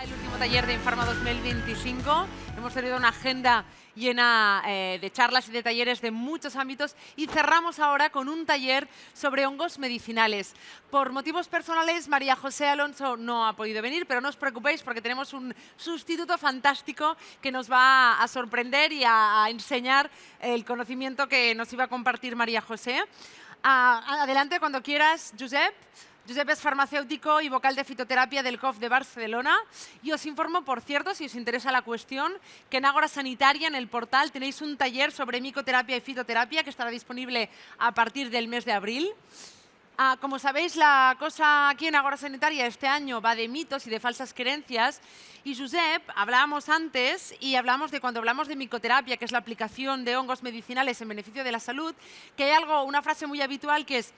El último taller de Infarma 2025. Hemos tenido una agenda llena de charlas y de talleres de muchos ámbitos y cerramos ahora con un taller sobre hongos medicinales. Por motivos personales, María José Alonso no ha podido venir, pero no os preocupéis porque tenemos un sustituto fantástico que nos va a sorprender y a enseñar el conocimiento que nos iba a compartir María José. Adelante cuando quieras, Josep. Josep es farmacéutico y vocal de fitoterapia del COF de Barcelona. Y os informo, por cierto, si os interesa la cuestión, que en Ágora Sanitaria, en el portal, tenéis un taller sobre micoterapia y fitoterapia que estará disponible a partir del mes de abril. Como sabéis, la cosa aquí en Ágora Sanitaria este año va de mitos y de falsas creencias. Y Josep, hablábamos antes y hablamos de cuando hablamos de micoterapia, que es la aplicación de hongos medicinales en beneficio de la salud, que hay una frase muy habitual que es: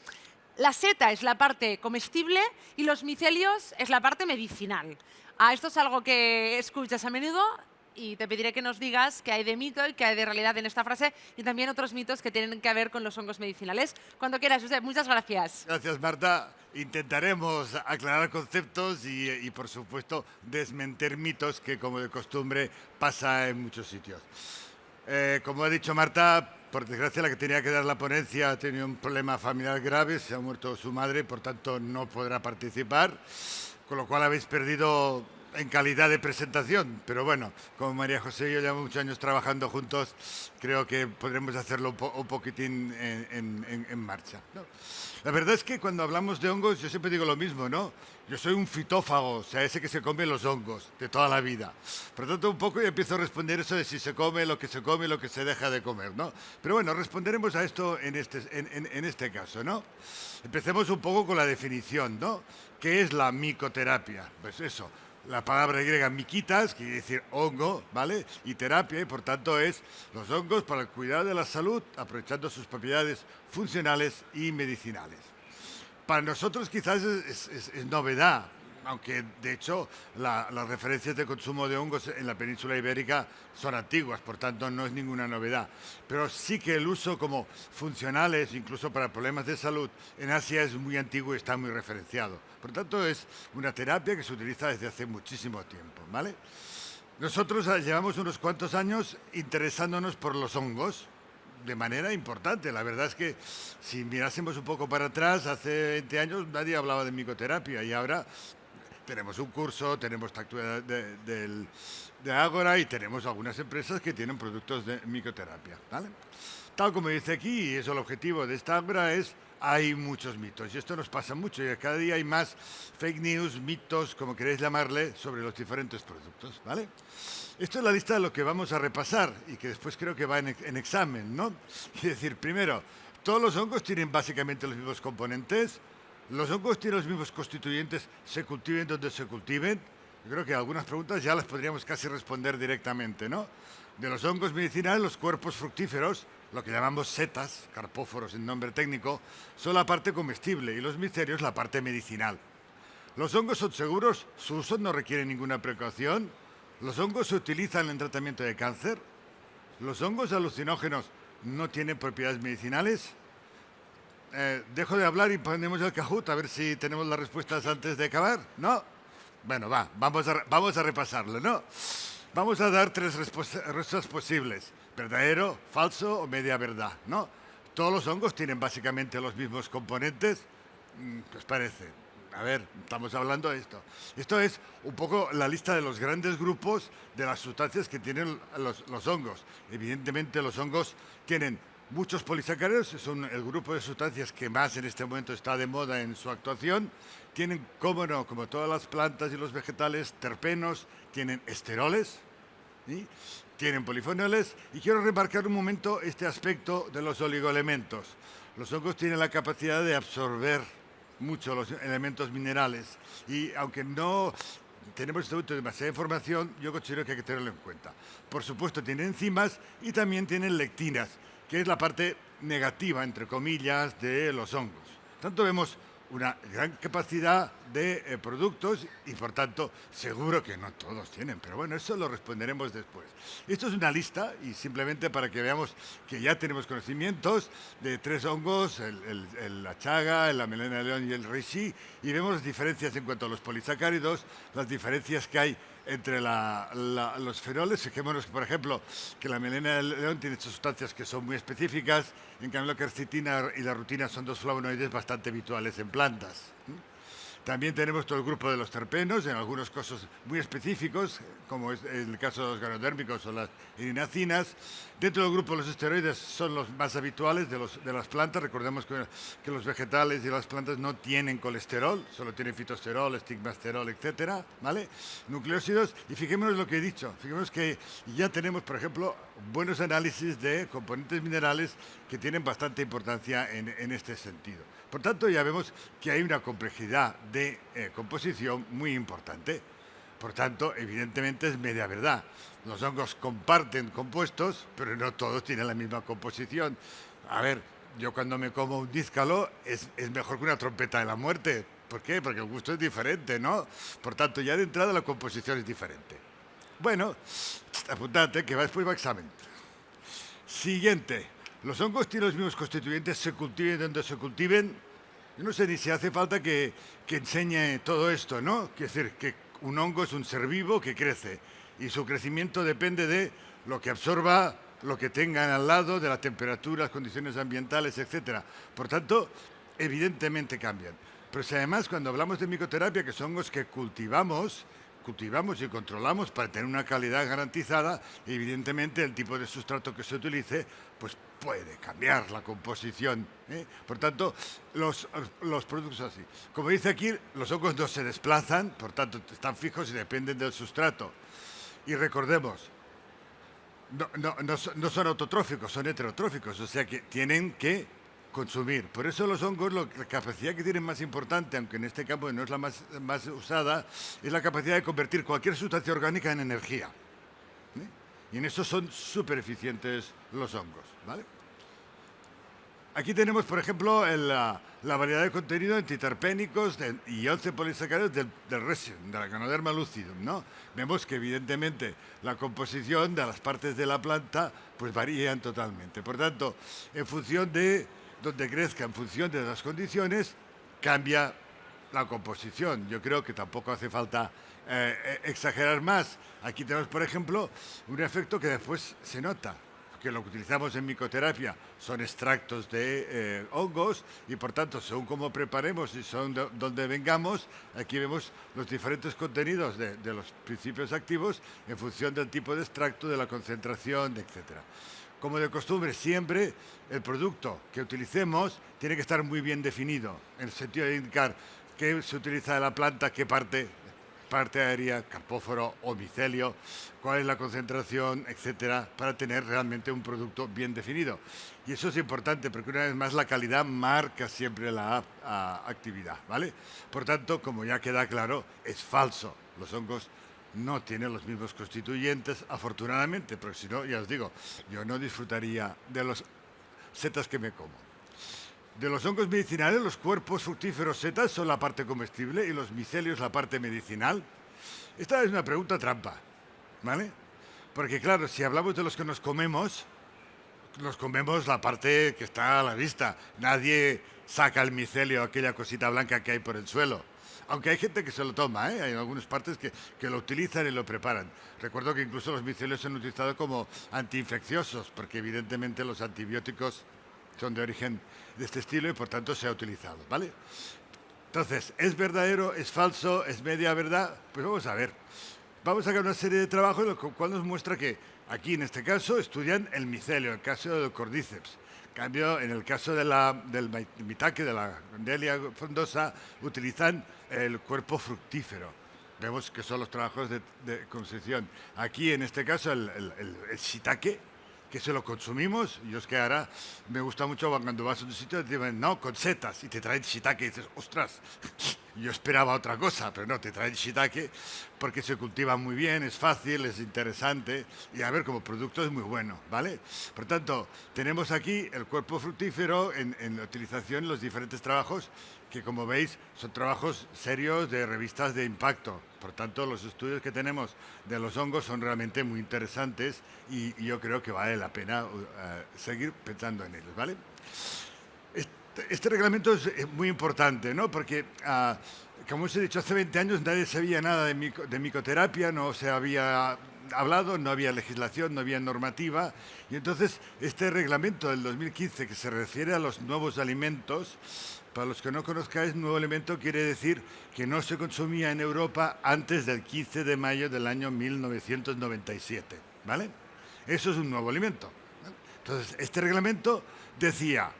la seta es la parte comestible y los micelios es la parte medicinal. Esto es algo que escuchas a menudo y te pediré que nos digas qué hay de mito y qué hay de realidad en esta frase y también otros mitos que tienen que ver con los hongos medicinales. Cuando quieras, Josep, muchas gracias. Gracias, Marta. Intentaremos aclarar conceptos y, por supuesto, desmentir mitos que, como de costumbre, pasa en muchos sitios. Como ha dicho Marta, por desgracia la que tenía que dar la ponencia ha tenido un problema familiar grave, se ha muerto su madre, por tanto no podrá participar, con lo cual habéis perdido en calidad de presentación. Pero bueno, como María José y yo llevamos muchos años trabajando juntos, creo que podremos hacerlo un poquitín en marcha, ¿no? La verdad es que cuando hablamos de hongos, yo siempre digo lo mismo, ¿no? Yo soy un fitófago, o sea, ese que se come los hongos de toda la vida. Por lo tanto, un poco ya empiezo a responder eso de si se come, lo que se deja de comer, ¿no? Pero bueno, responderemos a esto en este caso, ¿no? Empecemos un poco con la definición, ¿no? ¿Qué es la micoterapia? Pues eso, la palabra griega mikitas, que quiere decir hongo, ¿vale? Y terapia, y por tanto es los hongos para el cuidado de la salud, aprovechando sus propiedades funcionales y medicinales. Para nosotros quizás es novedad, aunque de hecho las referencias de consumo de hongos en la península ibérica son antiguas, por tanto no es ninguna novedad. Pero sí que el uso como funcionales, incluso para problemas de salud, en Asia es muy antiguo y está muy referenciado. Por tanto es una terapia que se utiliza desde hace muchísimo tiempo, ¿vale? Nosotros llevamos unos cuantos años interesándonos por los hongos de manera importante. La verdad es que si mirásemos un poco para atrás, hace 20 años nadie hablaba de micoterapia y ahora tenemos un curso, tenemos Tactua de Ágora y tenemos algunas empresas que tienen productos de micoterapia, ¿vale? Tal como dice aquí, y eso el objetivo de esta Ágora es, hay muchos mitos y esto nos pasa mucho y cada día hay más fake news, mitos, como queréis llamarle, sobre los diferentes productos, ¿vale? Esto es la lista de lo que vamos a repasar y que después creo que va en examen, ¿no? Es decir, primero, todos los hongos tienen básicamente los mismos componentes, los hongos tienen los mismos constituyentes, se cultiven donde se cultiven. Yo creo que algunas preguntas ya las podríamos casi responder directamente, ¿no? De los hongos medicinales, los cuerpos fructíferos, lo que llamamos setas, carpóforos en nombre técnico, son la parte comestible y los micelios la parte medicinal. Los hongos son seguros, su uso no requiere ninguna precaución. Los hongos se utilizan en tratamiento de cáncer. Los hongos alucinógenos no tienen propiedades medicinales. Dejo de hablar y ponemos el Kahoot a ver si tenemos las respuestas antes de acabar, ¿no? Bueno, vamos a repasarlo, ¿no? Vamos a dar tres respuestas posibles: verdadero, falso o media verdad, ¿no? Todos los hongos tienen básicamente los mismos componentes. ¿Qué os parece? A ver, estamos hablando de esto. Esto es un poco la lista de los grandes grupos de las sustancias que tienen los hongos. Evidentemente los hongos tienen muchos polisacáridos, son el grupo de sustancias que más en este momento está de moda en su actuación. Tienen, cómo no, como todas las plantas y los vegetales, terpenos, tienen esteroles, ¿sí? Tienen polifenoles. Y quiero remarcar un momento este aspecto de los oligoelementos. Los hongos tienen la capacidad de absorber mucho los elementos minerales y aunque no tenemos en este momento demasiada información, yo considero que hay que tenerlo en cuenta. Por supuesto, tienen enzimas y también tienen lectinas, que es la parte negativa, entre comillas, de los hongos. Tanto vemos una gran capacidad de productos y, por tanto, seguro que no todos tienen, pero bueno, eso lo responderemos después. Esto es una lista y simplemente para que veamos que ya tenemos conocimientos de 3 hongos, la chaga, la melena de león y el reishi, y vemos las diferencias en cuanto a los polisacáridos, las diferencias que hay entre los fenoles. Fijémonos, por ejemplo, que la melena del león tiene sustancias que son muy específicas, en cambio la quercetina y la rutina son 2 flavonoides bastante habituales en plantas. También tenemos todo el grupo de los terpenos, en algunos casos muy específicos, como es el caso de los ganodérmicos o las irinacinas. Dentro del grupo los esteroides son los más habituales de las plantas. Recordemos que los vegetales y las plantas no tienen colesterol, solo tienen fitosterol, estigmasterol, etcétera, ¿vale? Nucleósidos. Y fijémonos lo que he dicho. Fijémonos que ya tenemos, por ejemplo, buenos análisis de componentes minerales que tienen bastante importancia en este sentido. Por tanto, ya vemos que hay una complejidad de composición muy importante. Por tanto, evidentemente es media verdad. Los hongos comparten compuestos, pero no todos tienen la misma composición. A ver, yo cuando me como un díscalo es mejor que una trompeta de la muerte. ¿Por qué? Porque el gusto es diferente, ¿no? Por tanto, ya de entrada la composición es diferente. Bueno, apuntate que va después va examen. Siguiente. Los hongos tienen los mismos constituyentes, se cultiven donde se cultiven. Yo no sé ni si hace falta que enseñe todo esto, ¿no? Quiere decir que un hongo es un ser vivo que crece y su crecimiento depende de lo que absorba, lo que tengan al lado, de la temperatura, las condiciones ambientales, etc. Por tanto, evidentemente cambian. Pero si además cuando hablamos de micoterapia, que son hongos que cultivamos y controlamos para tener una calidad garantizada, evidentemente el tipo de sustrato que se utilice pues puede cambiar la composición, ¿eh? Por tanto, los productos así. Como dice aquí, los hongos no se desplazan, por tanto están fijos y dependen del sustrato. Y recordemos, no son autotróficos, son heterotróficos, o sea que tienen que consumir. Por eso los hongos, la capacidad que tienen más importante, aunque en este campo no es la más usada, es la capacidad de convertir cualquier sustancia orgánica en energía. Y en eso son súper eficientes los hongos, ¿vale? Aquí tenemos, por ejemplo, la variedad de contenido en triterpénicos y 11 polisacáridos del resin, de la Ganoderma lucidum, ¿no? Vemos que, evidentemente, la composición de las partes de la planta pues varían totalmente. Por tanto, en función de donde crezca, en función de las condiciones, cambia la composición. Yo creo que tampoco hace falta exagerar más. Aquí tenemos, por ejemplo, un efecto que después se nota, que lo que utilizamos en micoterapia son extractos de hongos y, por tanto, según cómo preparemos y según donde vengamos, aquí vemos los diferentes contenidos de los principios activos en función del tipo de extracto, de la concentración, etcétera. Como de costumbre, siempre el producto que utilicemos tiene que estar muy bien definido, en el sentido de indicar qué se utiliza de la planta, qué parte aérea, carpóforo o micelio, cuál es la concentración, etcétera, para tener realmente un producto bien definido. Y eso es importante porque, una vez más, la calidad marca siempre la actividad, ¿vale? Por tanto, como ya queda claro, es falso. Los hongos no tienen los mismos constituyentes, afortunadamente, porque si no, ya os digo, yo no disfrutaría de los setas que me como. De los hongos medicinales, los cuerpos fructíferos setas son la parte comestible y los micelios la parte medicinal. Esta es una pregunta trampa, ¿vale? Porque claro, si hablamos de los que nos comemos la parte que está a la vista. Nadie saca el micelio, aquella cosita blanca que hay por el suelo. Aunque hay gente que se lo toma, ¿eh? Hay algunas partes que lo utilizan y lo preparan. Recuerdo que incluso los micelios se han utilizado como antiinfecciosos, porque evidentemente los antibióticos son de origen de este estilo y por tanto se ha utilizado, ¿vale? Entonces, ¿es verdadero? ¿Es falso? ¿Es media verdad? Pues vamos a ver. Vamos a sacar una serie de trabajos, lo cual nos muestra que aquí, en este caso, estudian el micelio, en el caso del Cordyceps. En cambio, en el caso del Mitake, de la Grandelia frondosa, utilizan el cuerpo fructífero. Vemos que son los trabajos de concepción. Aquí, en este caso, el shiitake, que se lo consumimos, y es que ahora me gusta mucho cuando vas a un sitio y te dicen, no, con setas, y te traen shiitake y dices, ostras, yo esperaba otra cosa, pero no, te traen shiitake porque se cultiva muy bien, es fácil, es interesante, y a ver, como producto es muy bueno, ¿vale? Por tanto, tenemos aquí el cuerpo fructífero en la utilización, los diferentes trabajos que como veis son trabajos serios de revistas de impacto. Por tanto, los estudios que tenemos de los hongos son realmente muy interesantes y yo creo que vale la pena seguir pensando en ellos, ¿vale? Este reglamento es muy importante, ¿no? Porque, como os he dicho, hace 20 años nadie sabía nada de micoterapia, no se había hablado, no había legislación, no había normativa. Y entonces este reglamento del 2015 que se refiere a los nuevos alimentos, para los que no conozcáis, nuevo alimento quiere decir que no se consumía en Europa antes del 15 de mayo del año 1997, ¿vale? Eso es un nuevo alimento, ¿vale? Entonces, este reglamento decía: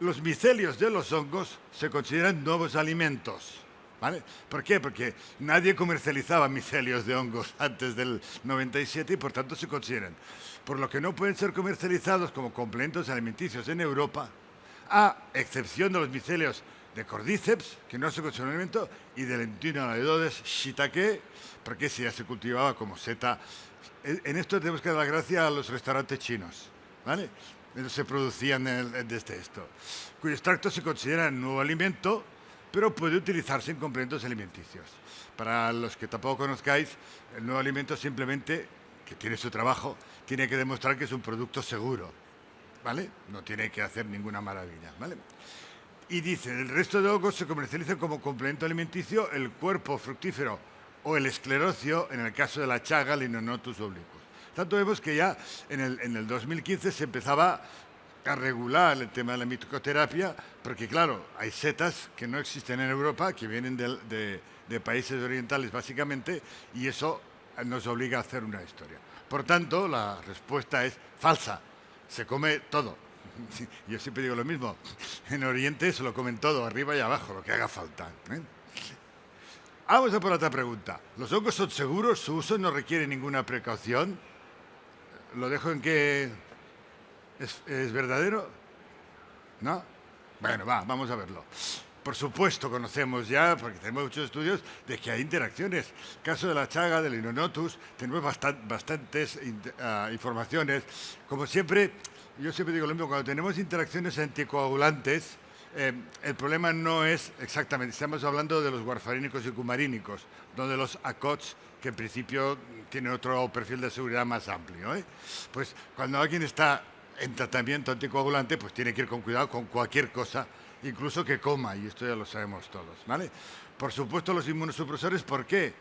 los micelios de los hongos se consideran nuevos alimentos, ¿vale? ¿Por qué? Porque nadie comercializaba micelios de hongos antes del 97 y por tanto se consideran. Por lo que no pueden ser comercializados como complementos alimenticios en Europa, a excepción de los micelios de Cordyceps, que no se consideran alimento, y del Entomoloides shiitake, porque ese ya se cultivaba como seta. En esto tenemos que dar la gracia a los restaurantes chinos, ¿vale? Se producían desde esto, cuyo extracto se considera nuevo alimento, pero puede utilizarse en complementos alimenticios. Para los que tampoco conozcáis, el nuevo alimento simplemente, que tiene su trabajo, tiene que demostrar que es un producto seguro, ¿vale? No tiene que hacer ninguna maravilla, ¿vale? Y dice: el resto de hongos se comercializan como complemento alimenticio el cuerpo fructífero o el esclerocio, en el caso de la chaga, Linonotus obliquus. Tanto vemos que ya en el 2015 se empezaba a regular el tema de la micoterapia, porque claro, hay setas que no existen en Europa, que vienen de países orientales básicamente, y eso nos obliga a hacer una historia. Por tanto, la respuesta es falsa. Se come todo. Yo siempre digo lo mismo. En Oriente se lo comen todo, arriba y abajo, lo que haga falta, ¿eh? Vamos a por otra pregunta. ¿Los hongos son seguros? ¿Su uso no requiere ninguna precaución? ¿Lo dejo en que es verdadero? ¿No? Bueno, vamos a verlo. Por supuesto, conocemos ya, porque tenemos muchos estudios, de que hay interacciones. El caso de la chaga, del Linonotus, tenemos bastantes informaciones. Como siempre, yo siempre digo lo mismo, cuando tenemos interacciones anticoagulantes, el problema no es exactamente, estamos hablando de los warfarínicos y cumarínicos, no de los ACOTS, que en principio tienen otro perfil de seguridad más amplio, ¿eh? Pues cuando alguien está en tratamiento anticoagulante, pues tiene que ir con cuidado con cualquier cosa, incluso que coma, y esto ya lo sabemos todos, ¿vale? Por supuesto, los inmunosupresores, ¿por qué?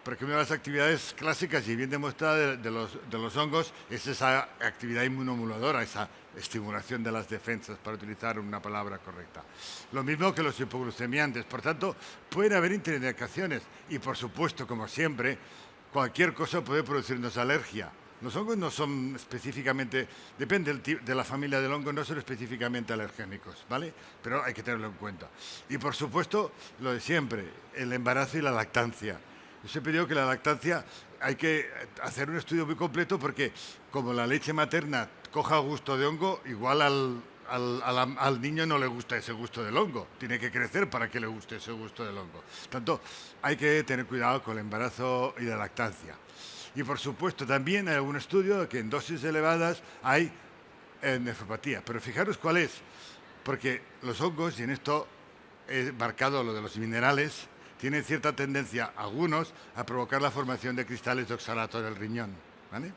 Porque una de las actividades clásicas y bien demostrada de los hongos es esa actividad inmunomoduladora, esa estimulación de las defensas, para utilizar una palabra correcta. Lo mismo que los hipoglucemiantes. Por tanto, pueden haber interacciones y, por supuesto, como siempre, cualquier cosa puede producirnos alergia. Los hongos no son específicamente, depende de la familia del hongo, no son específicamente alergénicos, ¿vale? Pero hay que tenerlo en cuenta. Y, por supuesto, lo de siempre, el embarazo y la lactancia. Yo siempre digo que la lactancia hay que hacer un estudio muy completo porque como la leche materna coja gusto de hongo, igual al niño no le gusta ese gusto del hongo. Tiene que crecer para que le guste ese gusto del hongo. Tanto hay que tener cuidado con el embarazo y la lactancia. Y por supuesto también hay algún estudio que en dosis elevadas hay nefropatía. Pero fijaros cuál es, porque los hongos, y en esto he marcado lo de los minerales, tienen cierta tendencia, algunos, a provocar la formación de cristales de oxalato del riñón, ¿vale?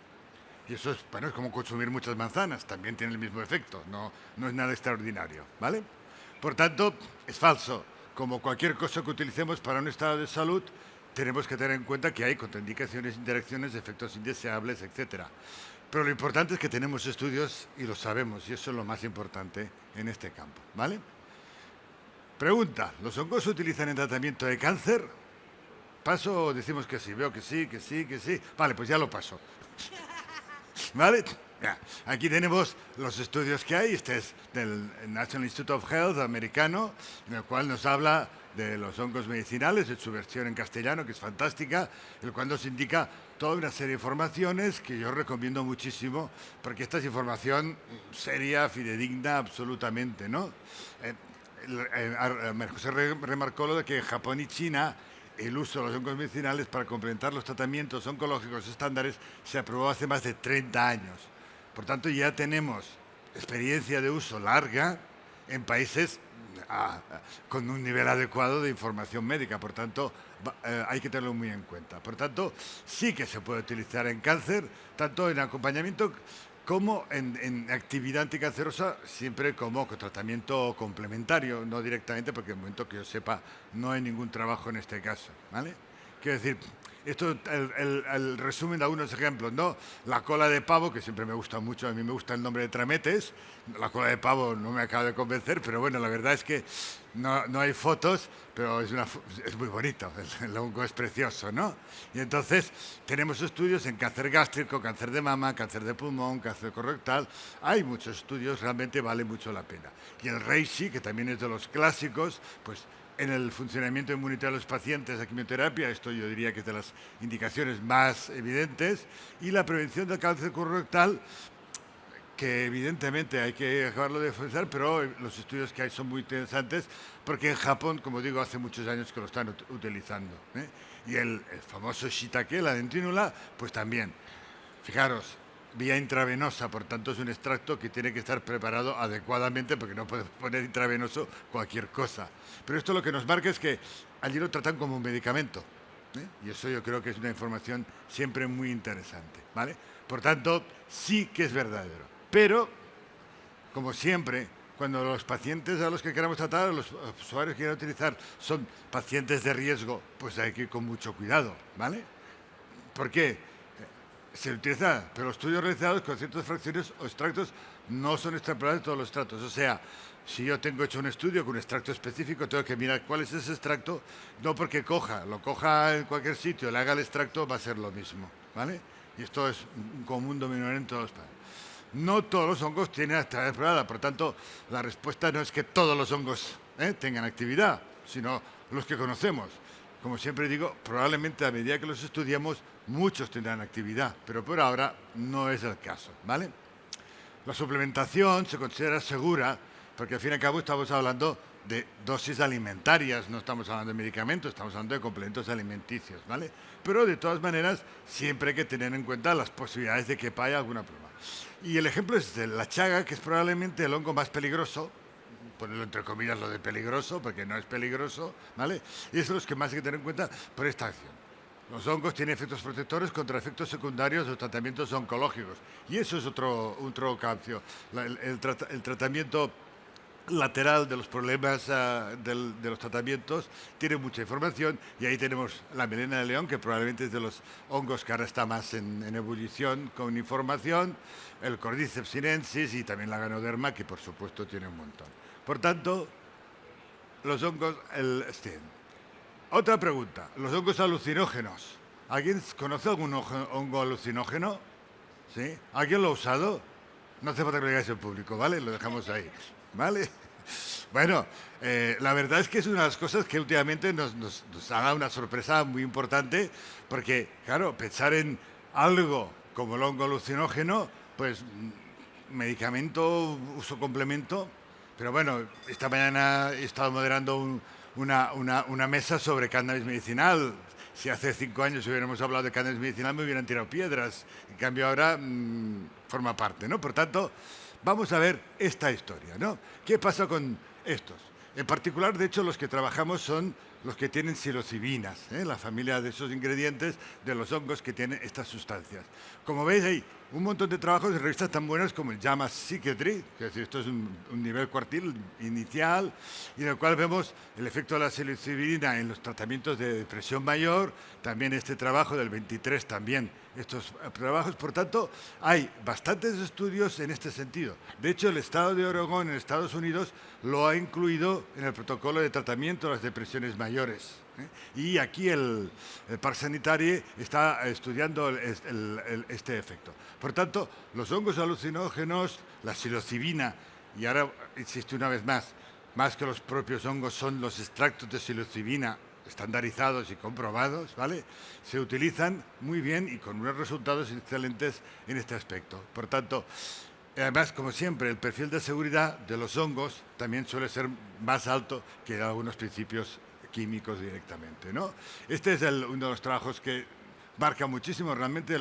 Y eso es, bueno, es como consumir muchas manzanas, también tiene el mismo efecto, no es nada extraordinario, ¿vale? Por tanto, es falso. Como cualquier cosa que utilicemos para un estado de salud, tenemos que tener en cuenta que hay contraindicaciones, interacciones, efectos indeseables, etc. Pero lo importante es que tenemos estudios y lo sabemos, y eso es lo más importante en este campo, ¿vale? Pregunta: ¿los hongos se utilizan en tratamiento de cáncer? ¿Paso o decimos que sí? Veo que sí, que sí, que sí. Vale, pues ya lo paso. ¿Vale? Ya. Aquí tenemos los estudios que hay. Este es del National Institute of Health americano, en el cual nos habla de los hongos medicinales, en su versión en castellano, que es fantástica, el cual nos indica toda una serie de informaciones que yo recomiendo muchísimo, porque esta es información seria, fidedigna, absolutamente, ¿no? José remarcó lo de que en Japón y China el uso de los hongos medicinales para complementar los tratamientos oncológicos estándares se aprobó hace más de 30 años. Por tanto, ya tenemos experiencia de uso larga en países con un nivel adecuado de información médica. Por tanto, hay que tenerlo muy en cuenta. Por tanto, sí que se puede utilizar en cáncer, tanto en acompañamiento como en actividad anticancerosa, siempre como tratamiento complementario, no directamente, porque en el momento que yo sepa no hay ningún trabajo en este caso, ¿vale? Quiero decir, esto, el resumen de algunos ejemplos, ¿no? La cola de pavo, que siempre me gusta mucho, a mí me gusta el nombre de trametes. La cola de pavo no me acaba de convencer, pero bueno, la verdad es que no hay fotos, pero es muy bonito, el hongo es precioso, ¿no? Y entonces tenemos estudios en cáncer gástrico, cáncer de mama, cáncer de pulmón, cáncer colorectal. Hay muchos estudios, realmente vale mucho la pena. Y el reishi, que también es de los clásicos, pues en el funcionamiento inmunitario de los pacientes de quimioterapia, esto yo diría que es de las indicaciones más evidentes, y la prevención del cáncer colorectal, que evidentemente hay que acabarlo de defensar, pero los estudios que hay son muy interesantes, porque en Japón, como digo, hace muchos años que lo están utilizando, ¿eh? Y el famoso shiitake, la dentínula, pues también. Fijaros, vía intravenosa, por tanto es un extracto que tiene que estar preparado adecuadamente, porque no podemos poner intravenoso cualquier cosa. Pero esto lo que nos marca es que allí lo tratan como un medicamento, ¿eh? Y eso yo creo que es una información siempre muy interesante, ¿vale? Por tanto, sí que es verdadero. Pero, como siempre, cuando los pacientes a los que queramos tratar, los usuarios que quieran utilizar, son pacientes de riesgo, pues hay que ir con mucho cuidado, ¿vale? ¿Por qué? Se utiliza, pero los estudios realizados con ciertas fracciones o extractos no son extrapolables todos los extractos. O sea, si yo tengo hecho un estudio con un extracto específico, tengo que mirar cuál es ese extracto, no porque lo coja en cualquier sitio, le haga el extracto, va a ser lo mismo, ¿vale? Y esto es un común denominador en todos los países. No todos los hongos tienen actividad explorada, por tanto, la respuesta no es que todos los hongos tengan actividad, sino los que conocemos. Como siempre digo, probablemente a medida que los estudiamos, muchos tendrán actividad, pero por ahora no es el caso, ¿vale? La suplementación se considera segura, porque al fin y al cabo estamos hablando de dosis alimentarias, no estamos hablando de medicamentos, estamos hablando de complementos alimenticios, ¿vale? Pero de todas maneras, siempre hay que tener en cuenta las posibilidades de que haya alguna prueba. Y el ejemplo es de la chaga, que es probablemente el hongo más peligroso, ponerlo entre comillas lo de peligroso, porque no es peligroso, ¿vale? Y eso es lo que más hay que tener en cuenta por esta acción. Los hongos tienen efectos protectores contra efectos secundarios de los tratamientos oncológicos. Y eso es otro cambio. El tratamiento lateral de los problemas de los tratamientos tiene mucha información, y ahí tenemos la melena de león, que probablemente es de los hongos que ahora está más en ebullición con información, el Cordyceps sinensis y también la ganoderma, que por supuesto tiene un montón. Por tanto, los hongos... Otra pregunta, los hongos alucinógenos. ¿Alguien conoce algún hongo alucinógeno? ¿Sí? ¿Alguien lo ha usado? No hace falta que lo digáis en público, ¿vale? Lo dejamos ahí, ¿vale? Bueno, la verdad es que es una de las cosas que últimamente nos ha dado una sorpresa muy importante, porque, claro, pensar en algo como el hongo alucinógeno, pues medicamento, uso complemento, pero bueno, esta mañana he estado moderando una mesa sobre cannabis medicinal. Si hace 5 años hubiéramos hablado de cannabis medicinal, me hubieran tirado piedras. En cambio ahora forma parte, ¿no? Por tanto, vamos a ver esta historia, ¿no? ¿Qué pasa con estos? En particular, de hecho, los que trabajamos son los que tienen psilocibinas, la familia de esos ingredientes de los hongos que tienen estas sustancias. Como veis, hay un montón de trabajos de revistas tan buenas como el JAMA Psychiatry, que es decir, esto es un nivel cuartil inicial, y en el cual vemos el efecto de la psilocibina en los tratamientos de depresión mayor, también este trabajo del 23 también, estos trabajos. Por tanto, hay bastantes estudios en este sentido. De hecho, el estado de Oregón en Estados Unidos lo ha incluido en el protocolo de tratamiento de las depresiones mayores. Y aquí el Parc Sanitaire está estudiando este efecto. Por tanto, los hongos alucinógenos, la psilocibina, y ahora insisto una vez más que los propios hongos son los extractos de psilocibina estandarizados y comprobados, ¿vale? Se utilizan muy bien y con unos resultados excelentes en este aspecto. Por tanto, además, como siempre, el perfil de seguridad de los hongos también suele ser más alto que de algunos principios químicos directamente, ¿no? Este es uno de los trabajos que marca muchísimo realmente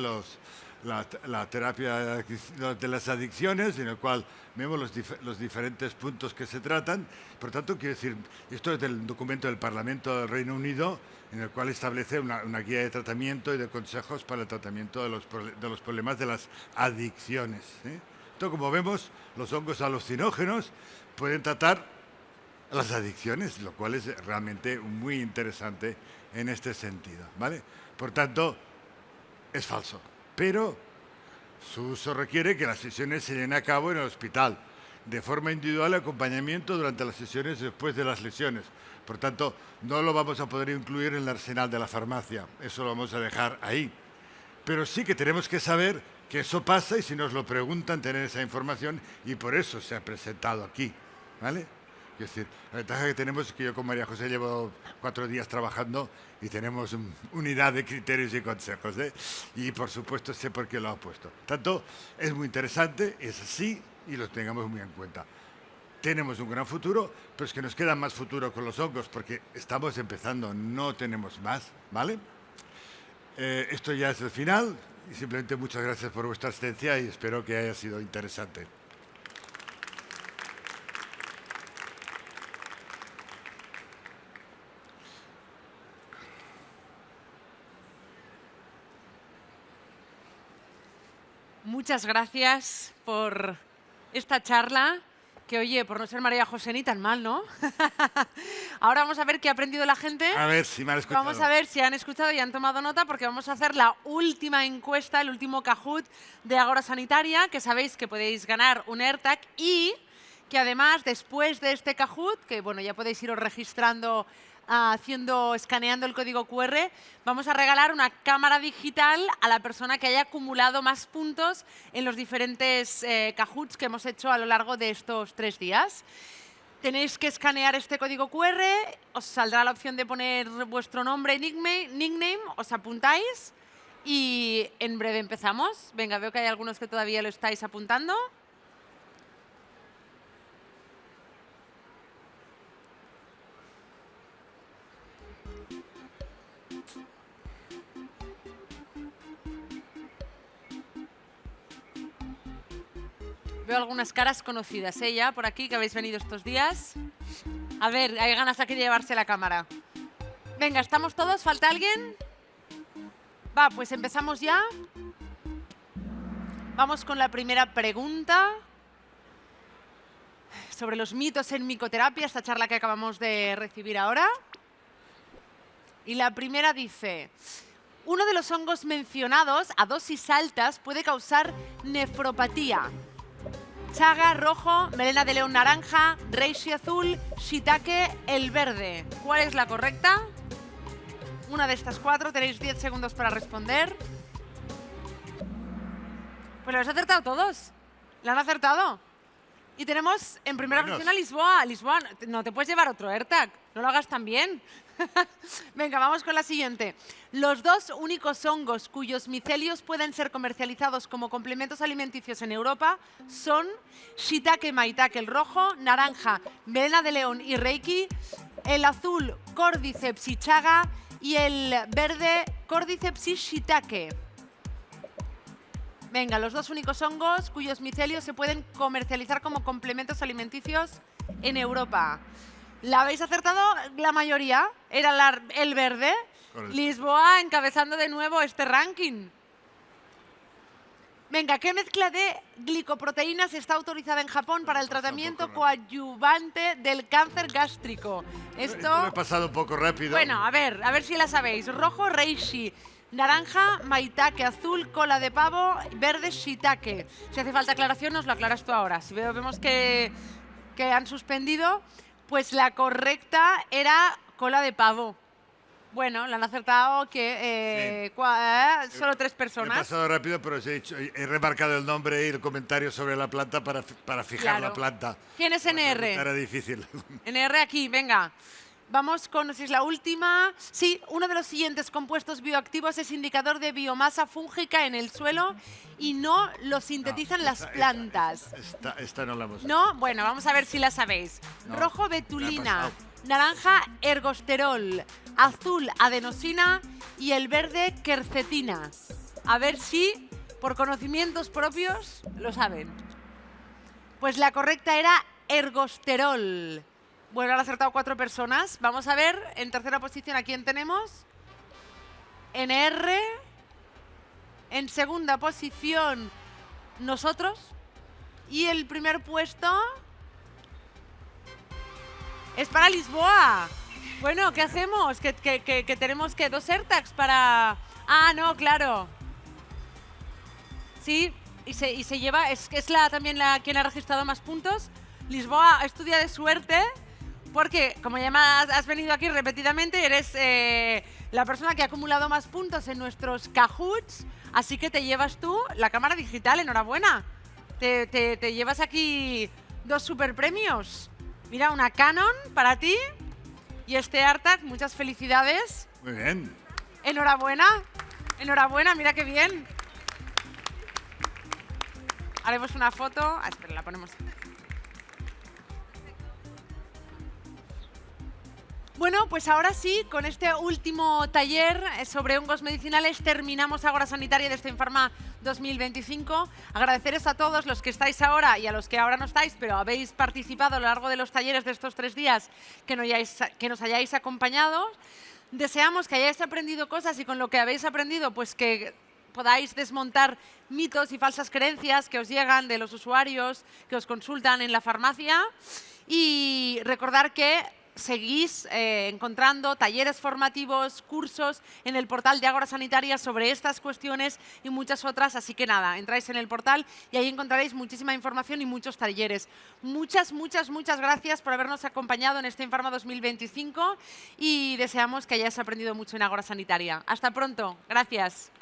la terapia de las adicciones, en el cual vemos los diferentes puntos que se tratan. Por tanto, quiero decir, esto es del documento del Parlamento del Reino Unido, en el cual establece una guía de tratamiento y de consejos para el tratamiento de los problemas de las adicciones. Entonces, como vemos, los hongos alucinógenos pueden tratar las adicciones, lo cual es realmente muy interesante en este sentido, ¿vale? Por tanto, es falso, pero su uso requiere que las sesiones se lleven a cabo en el hospital, de forma individual y acompañamiento durante las sesiones después de las lesiones. Por tanto, no lo vamos a poder incluir en el arsenal de la farmacia, eso lo vamos a dejar ahí. Pero sí que tenemos que saber que eso pasa y si nos lo preguntan, tener esa información y por eso se ha presentado aquí, ¿vale? Es decir, la ventaja que tenemos es que yo con María José llevo 4 días trabajando y tenemos unidad de criterios y consejos, ¿eh? Y por supuesto sé por qué lo ha puesto. Tanto es muy interesante, es así y lo tengamos muy en cuenta. Tenemos un gran futuro, pero es que nos queda más futuro con los hongos porque estamos empezando, no tenemos más, ¿vale? Esto ya es el final y simplemente muchas gracias por vuestra asistencia y espero que haya sido interesante. Muchas gracias por esta charla, que oye, por no ser María José ni tan mal, ¿no? Ahora vamos a ver qué ha aprendido la gente. A ver si me han escuchado. Vamos a ver si han escuchado y han tomado nota, porque vamos a hacer la última encuesta, el último Kahoot de Ágora Sanitaria, que sabéis que podéis ganar un AirTag y que además, después de este Kahoot, que bueno, ya podéis iros registrando escaneando el código QR, vamos a regalar una cámara digital a la persona que haya acumulado más puntos en los diferentes Kahoots que hemos hecho a lo largo de estos 3 días. Tenéis que escanear este código QR, os saldrá la opción de poner vuestro nombre y nickname, os apuntáis y en breve empezamos. Venga, veo que hay algunos que todavía lo estáis apuntando. Veo algunas caras conocidas, ya por aquí, que habéis venido estos días. A ver, hay ganas aquí de llevarse la cámara. Venga, ¿estamos todos? ¿Falta alguien? Va, pues empezamos ya. Vamos con la primera pregunta sobre los mitos en micoterapia, esta charla que acabamos de recibir ahora. Y la primera dice: uno de los hongos mencionados a dosis altas puede causar nefropatía. Chaga rojo, melena de león naranja, reishi azul, shiitake el verde. ¿Cuál es la correcta? Una de estas 4, tenéis 10 segundos para responder. Pues lo habéis acertado todos. ¿La han acertado? Y tenemos en primera posición a Lisboa. Lisboa, no te puedes llevar otro AirTag. No lo hagas tan bien. Venga, vamos con la siguiente. Los 2 únicos hongos cuyos micelios pueden ser comercializados como complementos alimenticios en Europa son shiitake maitake, el rojo, naranja, melena de león y reiki, el azul, cordyceps y chaga, y el verde, cordyceps y shiitake. Venga, los 2 únicos hongos cuyos micelios se pueden comercializar como complementos alimenticios en Europa. ¿La habéis acertado la mayoría? Era el verde. Correcto. Lisboa encabezando de nuevo este ranking. Venga, ¿qué mezcla de glicoproteínas está autorizada en Japón para el tratamiento coadyuvante del cáncer gástrico? Esto me he pasado un poco rápido. Bueno, a ver si la sabéis. Rojo, reishi. Naranja, maitake. Azul, cola de pavo. Verde, shiitake. Si hace falta aclaración, nos lo aclaras tú ahora. Si vemos que han suspendido, pues la correcta era cola de pavo. Bueno, la han acertado que sí. Solo 3 personas. Me he pasado rápido, pero he remarcado el nombre y el comentario sobre la planta para fijar la planta. ¿Quién es NR? Era difícil. NR aquí, venga. Vamos con, si es la última. Sí, uno de los siguientes compuestos bioactivos es indicador de biomasa fúngica en el suelo y no lo sintetizan las plantas. Esta no la hemos. ¿No? Bueno, vamos a ver si la sabéis. No, rojo, betulina. Naranja, ergosterol. Azul, adenosina. Y el verde, quercetina. A ver si por conocimientos propios, lo saben. Pues la correcta era ergosterol. Bueno, han acertado 4 personas. Vamos a ver, en tercera posición, ¿a quién tenemos? NR. En segunda posición, nosotros. Y el primer puesto es para Lisboa. Bueno, ¿qué hacemos? Que tenemos que 2 AirTags para... Ah, no, claro. Sí, y se lleva... Es también quien ha registrado más puntos. Lisboa es tu día de suerte porque, como ya has venido aquí repetidamente, eres la persona que ha acumulado más puntos en nuestros Kahoots. Así que te llevas tú la cámara digital. Enhorabuena. Te llevas aquí 2 super premios. Mira, una Canon para ti y este AirTag. Muchas felicidades. Muy bien. Enhorabuena. Enhorabuena, mira qué bien. Haremos una foto. Ah, espera, la ponemos. Bueno, pues ahora sí, con este último taller sobre hongos medicinales terminamos Ágora Sanitaria de este Infarma 2025. Agradeceros a todos los que estáis ahora y a los que ahora no estáis, pero habéis participado a lo largo de los talleres de estos 3 días, que nos hayáis acompañado. Deseamos que hayáis aprendido cosas y con lo que habéis aprendido, pues que podáis desmontar mitos y falsas creencias que os llegan de los usuarios que os consultan en la farmacia. Y recordar que seguís encontrando talleres formativos, cursos en el portal de Ágora Sanitaria sobre estas cuestiones y muchas otras. Así que nada, entráis en el portal y ahí encontraréis muchísima información y muchos talleres. Muchas gracias por habernos acompañado en este Infarma 2025 y deseamos que hayáis aprendido mucho en Ágora Sanitaria. Hasta pronto. Gracias.